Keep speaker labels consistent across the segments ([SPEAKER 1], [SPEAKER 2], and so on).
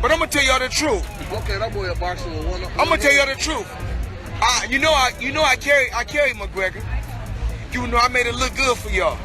[SPEAKER 1] But I'm gonna tell y'all the truth.
[SPEAKER 2] Okay, that boy a boxer with one.
[SPEAKER 1] I'm gonna tell y'all the truth. I carry McGregor. You know I made it look good for y'all.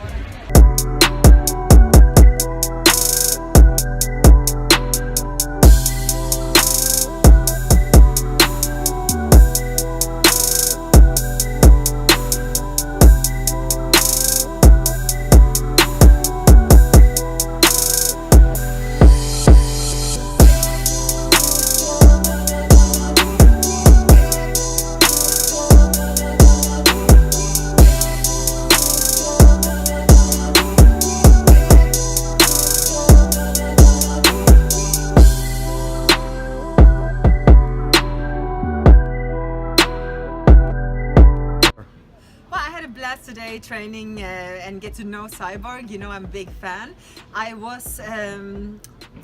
[SPEAKER 3] Today training and get to know Cyborg. You know, I'm a big fan. I was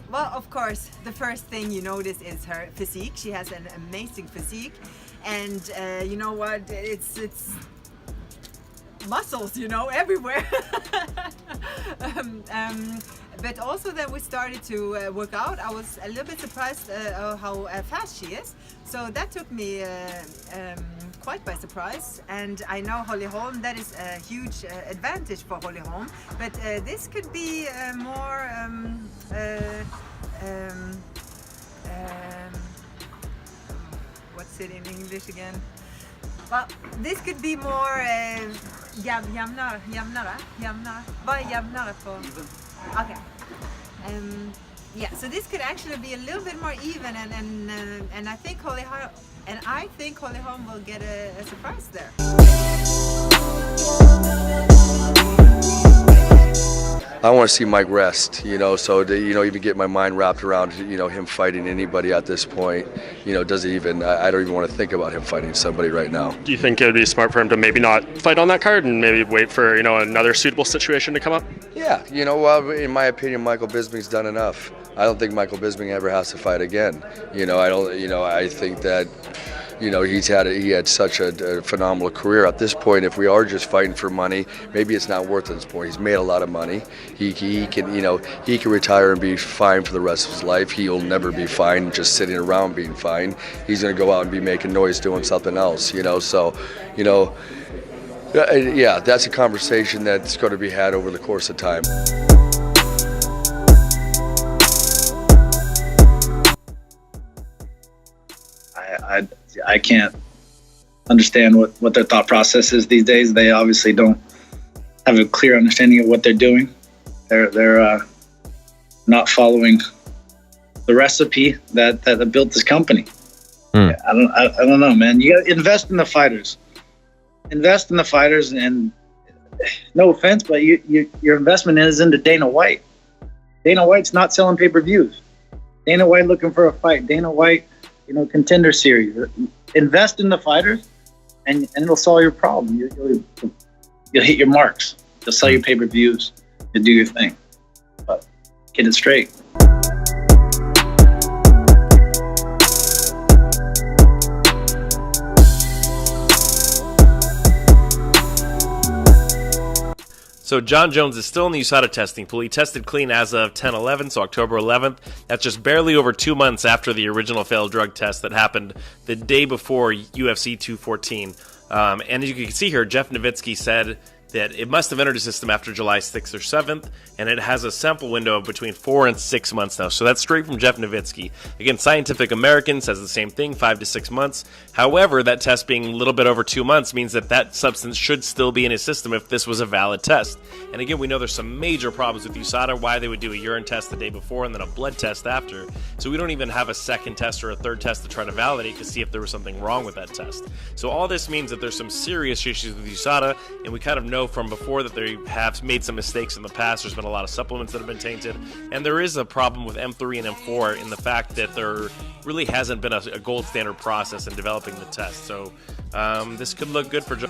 [SPEAKER 3] well, of course, the first thing you notice is her physique. She has an amazing physique, and you know what, it's muscles, you know, everywhere. But also that we started to work out, I was a little bit surprised how fast she is. So that took me quite by surprise. And I know Holly Holm, that is a huge advantage for Holly Holm. But this could be more, what's it in English again? Well, this could be more jämnare. Vad är jämnare på? Okay. Yeah, so this could actually be a little bit more even, and I think Holly Holm will get a surprise there.
[SPEAKER 4] I want to see Mike rest, you know, so to, you know, even get my mind wrapped around, you know, him fighting anybody at this point, you know, doesn't even, I don't even want to think about him fighting somebody right now.
[SPEAKER 5] Do you think it would be smart for him to maybe not fight on that card and maybe wait for, you know, another suitable situation to come up?
[SPEAKER 4] Yeah, you know, well, in my opinion, Michael Bisping's done enough. I don't think Michael Bisping ever has to fight again. You know, I think that, you know, he had such a phenomenal career. At this point, if we are just fighting for money, maybe it's not worth it at this point. He's made a lot of money. He can, you know, he can retire and be fine for the rest of his life. He'll never be fine just sitting around being fine. He's going to go out and be making noise doing something else, you know. So, you know, yeah, that's a conversation that's going to be had over the course of time.
[SPEAKER 6] I can't understand what their thought process is these days. They obviously don't have a clear understanding of what they're doing. They're not following the recipe that built this company. I don't know, man. You gotta invest in the fighters. Invest in the fighters, and no offense, but your investment is into Dana White. Dana White's not selling pay-per-views. Dana White looking for a fight. Dana White, you know, contender series. Invest in the fighters, and it'll solve your problem. You'll hit your marks. You'll sell your pay-per-views. You'll do your thing. But get it straight.
[SPEAKER 7] So Jon Jones is still in the USADA testing pool. He tested clean as of 10/11, so October 11th. That's just barely over 2 months after the original failed drug test that happened the day before UFC 214. And as you can see here, Jeff Nowitzki said that it must have entered the system after July 6th or 7th, and it has a sample window of between 4 and 6 months now. So that's straight from Jeff Nowitzki. Again, Scientific American says the same thing, 5 to 6 months. However, that test being a little bit over 2 months means that that substance should still be in his system if this was a valid test. And again, we know there's some major problems with USADA, why they would do a urine test the day before and then a blood test after. So we don't even have a second test or a third test to try to validate to see if there was something wrong with that test. So all this means that there's some serious issues with USADA, and we kind of know from before that they have made some mistakes in the past. There's been a lot of supplements that have been tainted, and there is a problem with M3 and M4 in the fact that there really hasn't been a gold standard process in developing the test. So this could look good for Joe.